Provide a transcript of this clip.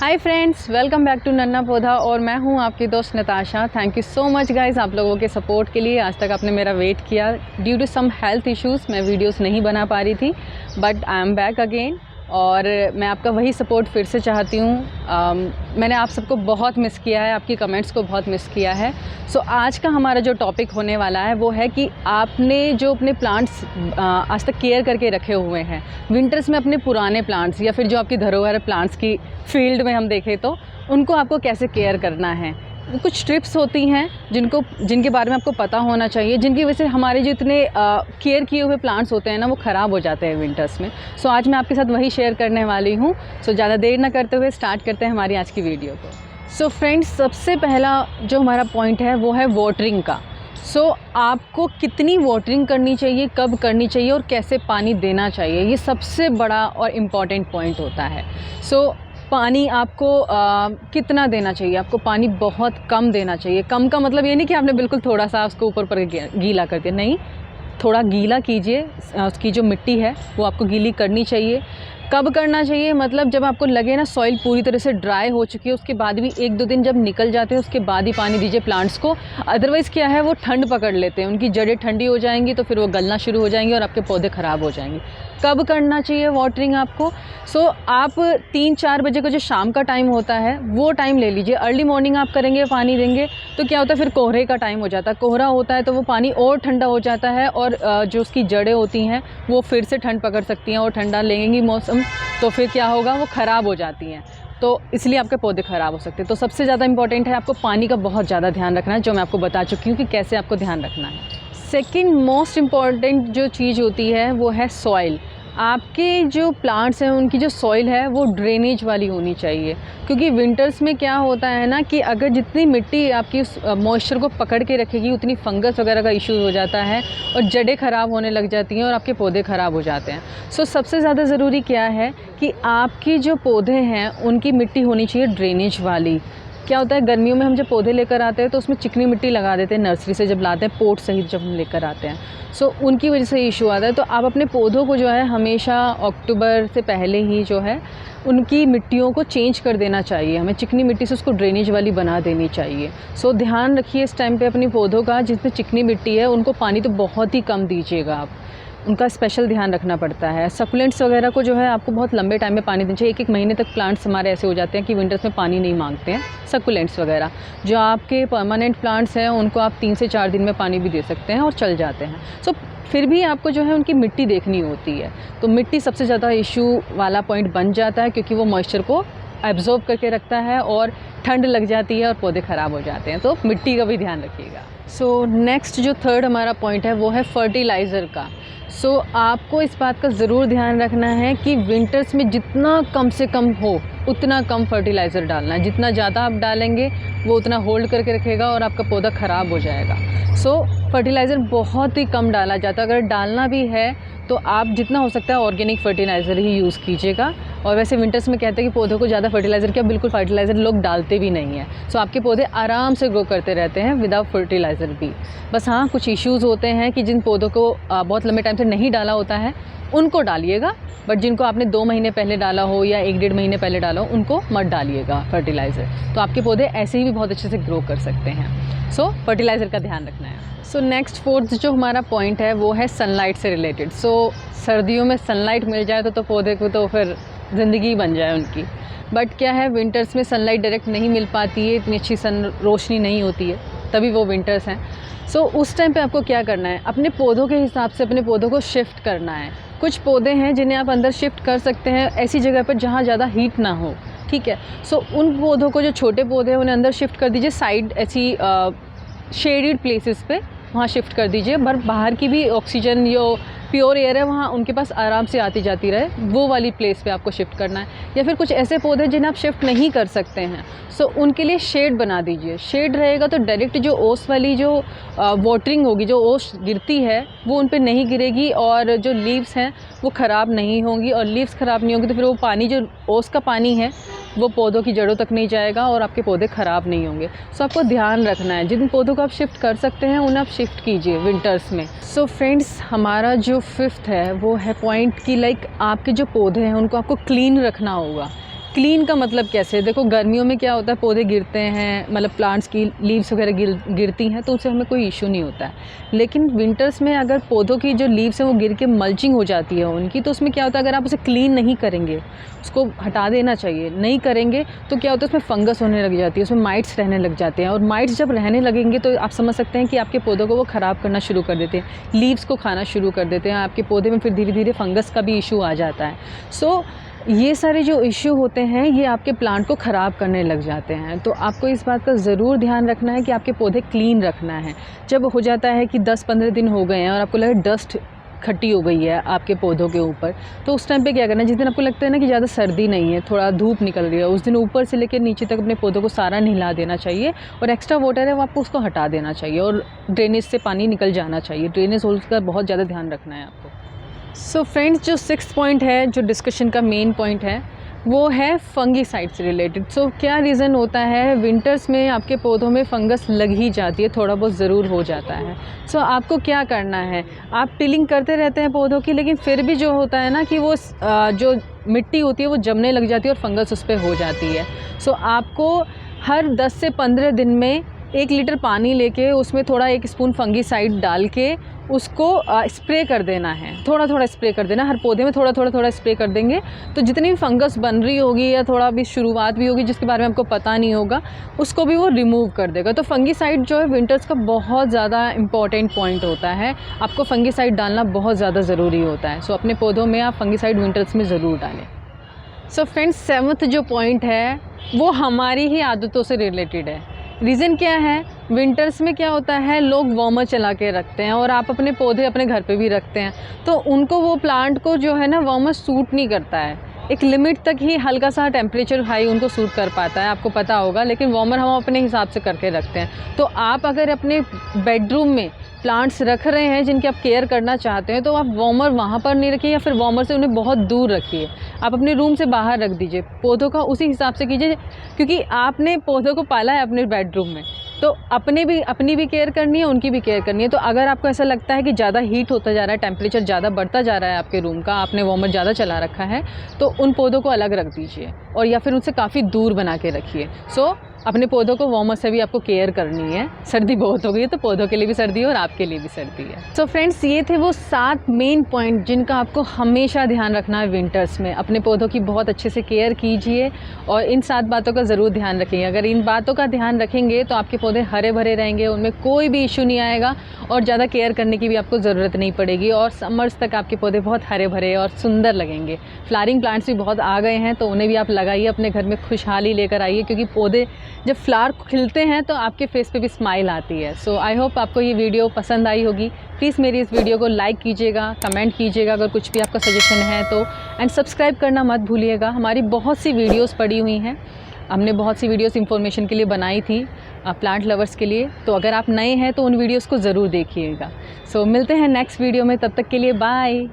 Hi friends, welcome back to Nanna Paudha. और मैं हूं आपकी दोस्त Natasha. Thank you so much guys आप लोगों के सपोर्ट के लिए। आज तक आपने मेरा वेट किया। Due to some health issues मैं वीडियोस नहीं बना पा रही थी, but I am back again और मैं आपका वही सपोर्ट फिर से चाहती हूँ। मैंने आप सबको बहुत मिस किया है, आपकी कमेंट्स को बहुत मिस किया है। सो आज का हमारा जो टॉपिक होने वाला है वो है कि आपने जो अपने प्लांट्स आज तक केयर करके रखे हुए हैं, विंटर्स में अपने पुराने प्लांट्स या फिर जो आपकी धरोहर प्लांट्स की फील्ड में हम देखें तो उनको आपको कैसे केयर करना है। कुछ ट्रिप्स होती हैं जिनके बारे में आपको पता होना चाहिए, जिनकी वजह से हमारे जो इतने केयर किए हुए प्लांट्स होते हैं ना, वो ख़राब हो जाते हैं विंटर्स में। सो आज मैं आपके साथ वही शेयर करने वाली हूँ। सो ज़्यादा देर ना करते हुए स्टार्ट करते हैं हमारी आज की वीडियो को। सो फ्रेंड्स, सबसे पहला जो हमारा पॉइंट है वो है वाटरिंग का। सो आपको कितनी वाटरिंग करनी चाहिए, कब करनी चाहिए और कैसे पानी देना चाहिए, ये सबसे बड़ा और इम्पॉर्टेंट पॉइंट होता है। सो पानी आपको कितना देना चाहिए? आपको पानी बहुत कम देना चाहिए। कम का मतलब ये नहीं कि आपने बिल्कुल थोड़ा सा उसको ऊपर पर गीला करके, नहीं, थोड़ा गीला कीजिए। उसकी जो मिट्टी है वो आपको गीली करनी चाहिए। कब करना चाहिए? मतलब जब आपको लगे ना सॉइल पूरी तरह से ड्राई हो चुकी है, उसके बाद भी 1-2 दिन जब निकल जाते हैं उसके बाद ही पानी दीजिए प्लांट्स को। अदरवाइज़ क्या है, वो ठंड पकड़ लेते हैं, उनकी जड़ें ठंडी हो जाएंगी तो फिर वो गलना शुरू हो जाएंगे और आपके पौधे ख़राब हो जाएंगे। कब करना चाहिए वाटरिंग आपको? आप 3-4 बजे का जो शाम का टाइम होता है वो टाइम ले लीजिए। अर्ली मॉर्निंग आप करेंगे, पानी देंगे तो क्या होता है, फिर कोहरे का टाइम हो जाता है। कोहरा होता है तो वो पानी और ठंडा हो जाता है और जो उसकी जड़ें होती हैं वो फिर से ठंड पकड़ सकती हैं और ठंडा लेंगी मौसम, तो फिर क्या होगा, वो ख़राब हो जाती हैं। तो इसलिए आपके पौधे ख़राब हो सकते हैं। तो सबसे ज़्यादा इंपॉर्टेंट है आपको पानी का बहुत ज़्यादा ध्यान रखना है, जो मैं आपको बता चुकी हूँ कि कैसे आपको ध्यान रखना है। सेकंड मोस्ट इम्पॉर्टेंट जो चीज़ होती है वो है सॉइल। आपके जो प्लांट्स हैं उनकी जो सॉइल है वो ड्रेनेज वाली होनी चाहिए, क्योंकि विंटर्स में क्या होता है ना कि अगर जितनी मिट्टी आपकी उस मॉइस्चर को पकड़ के रखेगी उतनी फंगस वगैरह का इशू हो जाता है और जड़ें ख़राब होने लग जाती हैं और आपके पौधे ख़राब हो जाते हैं। सबसे ज़्यादा ज़रूरी क्या है कि आपकी जो पौधे हैं उनकी मिट्टी होनी चाहिए ड्रेनेज वाली। क्या होता है, गर्मियों में हम जब पौधे लेकर आते हैं तो उसमें चिकनी मिट्टी लगा देते हैं नर्सरी से, जब लाते हैं पोट सहित जब हम लेकर आते हैं। उनकी वजह से इशू आता है। तो आप अपने पौधों को जो है हमेशा अक्टूबर से पहले ही जो है उनकी मिट्टियों को चेंज कर देना चाहिए। हमें चिकनी मिट्टी से उसको ड्रेनेज वाली बना देनी चाहिए। ध्यान रखिए इस टाइम पे अपने पौधों का, जिसमें चिकनी मिट्टी है उनको पानी तो बहुत ही कम दीजिएगा आप, उनका स्पेशल ध्यान रखना पड़ता है। सकुलेंट्स वगैरह को जो है आपको बहुत लंबे टाइम में पानी देना चाहिए। 1-1 महीने तक प्लांट्स हमारे ऐसे हो जाते हैं कि विंटर्स में पानी नहीं मांगते हैं। सकुलेंट्स वगैरह जो आपके परमानेंट प्लांट्स हैं उनको आप 3 से 4 दिन में पानी भी दे सकते हैं और चल जाते हैं। फिर भी आपको जो है उनकी मिट्टी देखनी होती है। तो मिट्टी सबसे ज़्यादा इशू वाला पॉइंट बन जाता है, क्योंकि वो मॉइस्चर को एब्जॉर्ब करके रखता है और ठंड लग जाती है और पौधे ख़राब हो जाते हैं। तो मिट्टी का भी ध्यान रखिएगा। नेक्स्ट जो थर्ड हमारा पॉइंट है वो है फर्टिलाइज़र का। आपको इस बात का ज़रूर ध्यान रखना है कि विंटर्स में जितना कम से कम हो उतना कम फर्टिलाइज़र डालना है। जितना ज़्यादा आप डालेंगे वो उतना होल्ड करके रखेगा और आपका पौधा ख़राब हो जाएगा। फर्टिलाइज़र बहुत ही कम डाला जाता है। अगर डालना भी है तो आप जितना हो सकता है ऑर्गेनिक फर्टिलाइज़र ही यूज़ कीजिएगा। और वैसे विंटर्स में कहते हैं कि पौधों को ज़्यादा फर्टिलाइज़र, क्या बिल्कुल फर्टिलाइज़र लोग डालते भी नहीं हैं। आपके पौधे आराम से ग्रो करते रहते हैं विदाउट फर्टिलाइज़र भी। बस हाँ, कुछ इश्यूज़ होते हैं कि जिन पौधों को बहुत लंबे टाइम से नहीं डाला होता है उनको डालिएगा, बट जिनको आपने 2 महीने पहले डाला हो या 1-1.5 महीने पहले डाला हो उनको मत डालिएगा फर्टिलाइज़र। तो आपके पौधे ऐसे ही भी बहुत अच्छे से ग्रो कर सकते हैं। फर्टिलाइज़र का ध्यान रखना है। नेक्स्ट फोर्थ जो हमारा पॉइंट है वो है सनलाइट से रिलेटेड। सर्दियों में सनलाइट मिल जाए तो पौधे को तो फिर ज़िंदगी बन जाए उनकी। बट क्या है, विंटर्स में सनलाइट डायरेक्ट नहीं मिल पाती है, इतनी अच्छी रोशनी नहीं होती है, तभी वो विंटर्स हैं। उस टाइम पे आपको क्या करना है, अपने पौधों के हिसाब से अपने पौधों को शिफ्ट करना है। कुछ पौधे हैं जिन्हें आप अंदर शिफ्ट कर सकते हैं ऐसी जगह पर जहाँ ज़्यादा हीट ना हो, ठीक है। उन पौधों को, जो छोटे पौधे हैं, उन्हें अंदर शिफ्ट कर दीजिए साइड ऐसी शेडेड प्लेसेस पे, वहाँ शिफ्ट कर दीजिए। बाहर की भी ऑक्सीजन जो प्योर एयर है वहाँ उनके पास आराम से आती जाती रहे, वो वाली प्लेस पे आपको शिफ्ट करना है। या फिर कुछ ऐसे पौधे जिन्हें आप शिफ्ट नहीं कर सकते हैं, उनके लिए शेड बना दीजिए। शेड रहेगा तो डायरेक्ट जो ओस वाली जो वाटरिंग होगी, जो ओस गिरती है वो उन पे नहीं गिरेगी और जो लीव्स हैं वो ख़राब नहीं होंगी। और लीव्स ख़राब नहीं होंगी तो फिर वो पानी, जो ओस का पानी है, वो पौधों की जड़ों तक नहीं जाएगा और आपके पौधे ख़राब नहीं होंगे। आपको ध्यान रखना है, जिन पौधों को आप शिफ्ट कर सकते हैं उन्हें आप शिफ्ट कीजिए विंटर्स में। फ्रेंड्स, हमारा जो 5th है वो है पॉइंट कि आपके जो पौधे हैं उनको आपको क्लीन रखना होगा। क्लीन का मतलब कैसे, देखो गर्मियों में क्या होता है, पौधे गिरते हैं, मतलब प्लांट्स की लीव्स वगैरह गिरती हैं, तो उससे हमें कोई इशू नहीं होता है। लेकिन विंटर्स में अगर पौधों की जो लीव्स हैं वो गिर के मल्चिंग हो जाती है उनकी, तो उसमें क्या होता है, अगर आप उसे क्लीन नहीं करेंगे, उसको हटा देना चाहिए, नहीं करेंगे तो क्या होता है, उसमें फंगस होने लग जाती है, उसमें माइट्स रहने लग जाते हैं, और माइट्स जब रहने लगेंगे तो आप समझ सकते हैं कि आपके पौधों को वो ख़राब करना शुरू कर देते हैं, लीव्स को खाना शुरू कर देते हैं आपके पौधे में, फिर धीरे धीरे फंगस का भी इशू आ जाता है। सो ये सारे जो इश्यू होते हैं ये आपके प्लांट को ख़राब करने लग जाते हैं। तो आपको इस बात का ज़रूर ध्यान रखना है कि आपके पौधे क्लीन रखना है। जब हो जाता है कि 10-15 दिन हो गए हैं और आपको लगे डस्ट इकट्ठी हो गई है आपके पौधों के ऊपर, तो उस टाइम पे क्या करना है, जिस दिन आपको लगता है ना कि ज़्यादा सर्दी नहीं है, थोड़ा धूप निकल रही है, उस दिन ऊपर से लेकर नीचे तक अपने पौधों को सारा नहला देना चाहिए, और एक्स्ट्रा वाटर है वो आपको उसको हटा देना चाहिए, और ड्रेनेज से पानी निकल जाना चाहिए। ड्रेनेज होल्स का बहुत ज़्यादा ध्यान रखना है आपको। सो फ्रेंड्स, जो 6th पॉइंट है, जो डिस्कशन का मेन पॉइंट है, वो है फंगीसाइड से रिलेटेड। सो क्या रीज़न होता है, विंटर्स में आपके पौधों में फंगस लग ही जाती है, थोड़ा बहुत ज़रूर हो जाता है। सो आपको क्या करना है, आप टिलिंग करते रहते हैं पौधों की, लेकिन फिर भी जो होता है ना कि वो जो मिट्टी होती है वो जमने लग जाती है और फंगस उस पर हो जाती है। सो आपको हर 10 से 15 दिन में 1 लीटर पानी लेके उसमें थोड़ा 1 स्पून फंगीसाइड डाल के उसको स्प्रे कर देना है, थोड़ा थोड़ा स्प्रे कर देना, हर पौधे में थोड़ा थोड़ा स्प्रे कर देंगे, तो जितनी भी फंगस बन रही होगी या थोड़ा भी शुरुआत भी होगी जिसके बारे में आपको पता नहीं होगा, उसको भी वो रिमूव कर देगा। तो फंगीसाइड जो है विंटर्स का बहुत ज़्यादा इंपॉर्टेंट पॉइंट होता है, आपको फंगीसाइड डालना बहुत ज़्यादा ज़रूरी होता है। सो अपने पौधों में आप फंगीसाइड विंटर्स में ज़रूर डालें। सो फ्रेंड्स, 7th जो पॉइंट है वो हमारी ही आदतों से रिलेटेड है। रीज़न क्या है, विंटर्स में क्या होता है, लोग वार्मर चला के रखते हैं, और आप अपने पौधे अपने घर पे भी रखते हैं, तो उनको वो प्लांट को जो है ना वार्मर सूट नहीं करता है। एक लिमिट तक ही हल्का सा टेम्परेचर हाई उनको सूट कर पाता है, आपको पता होगा, लेकिन वार्मर हम अपने हिसाब से करके रखते हैं। तो आप अगर अपने बेडरूम में प्लांट्स रख रहे हैं जिनकी आप केयर करना चाहते हैं, तो आप वार्मर वहाँ पर नहीं रखिए, या फिर वार्मर से उन्हें बहुत दूर रखिए, आप अपने रूम से बाहर रख दीजिए। पौधों का उसी हिसाब से कीजिए, क्योंकि आपने पौधों को पाला है अपने बेडरूम में, तो अपनी भी केयर करनी है, उनकी भी केयर करनी है। तो अगर आपको ऐसा लगता है कि ज़्यादा हीट होता जा रहा है, टेम्परेचर ज़्यादा बढ़ता जा रहा है आपके रूम का, आपने वार्मर ज़्यादा चला रखा है, तो उन पौधों को अलग रख दीजिए, और या फिर उनसे काफ़ी दूर बना के रखिए। सो अपने पौधों को वार्मर से भी आपको केयर करनी है। सर्दी बहुत हो गई है तो पौधों के लिए भी सर्दी है और आपके लिए भी सर्दी है। सो फ्रेंड्स, ये थे वो 7 मेन पॉइंट जिनका आपको हमेशा ध्यान रखना है विंटर्स में। अपने पौधों की बहुत अच्छे से केयर कीजिए और इन 7 बातों का ज़रूर ध्यान रखिए। अगर इन बातों का ध्यान रखेंगे तो आपके पौधे हरे भरे रहेंगे, उनमें कोई भी इशू नहीं आएगा और ज़्यादा केयर करने की भी आपको ज़रूरत नहीं पड़ेगी, और समर्स तक आपके पौधे बहुत हरे भरे और सुंदर लगेंगे। फ्लावरिंग प्लांट्स भी बहुत आ गए हैं, तो उन्हें भी आप लगाइए, अपने घर में खुशहाली लेकर आइए, क्योंकि पौधे जब फ्लावर खिलते हैं तो आपके फेस पे भी स्माइल आती है। सो आई होप आपको ये वीडियो पसंद आई होगी। प्लीज़ मेरी इस वीडियो को लाइक कीजिएगा, कमेंट कीजिएगा अगर कुछ भी आपका सजेशन है तो, एंड सब्सक्राइब करना मत भूलिएगा। हमारी बहुत सी वीडियोस पड़ी हुई हैं, हमने बहुत सी वीडियोस इन्फॉर्मेशन के लिए बनाई थी प्लांट लवर्स के लिए, तो अगर आप नए हैं तो उन वीडियोस को ज़रूर देखिएगा। सो मिलते हैं नेक्स्ट वीडियो में, तब तक के लिए बाय।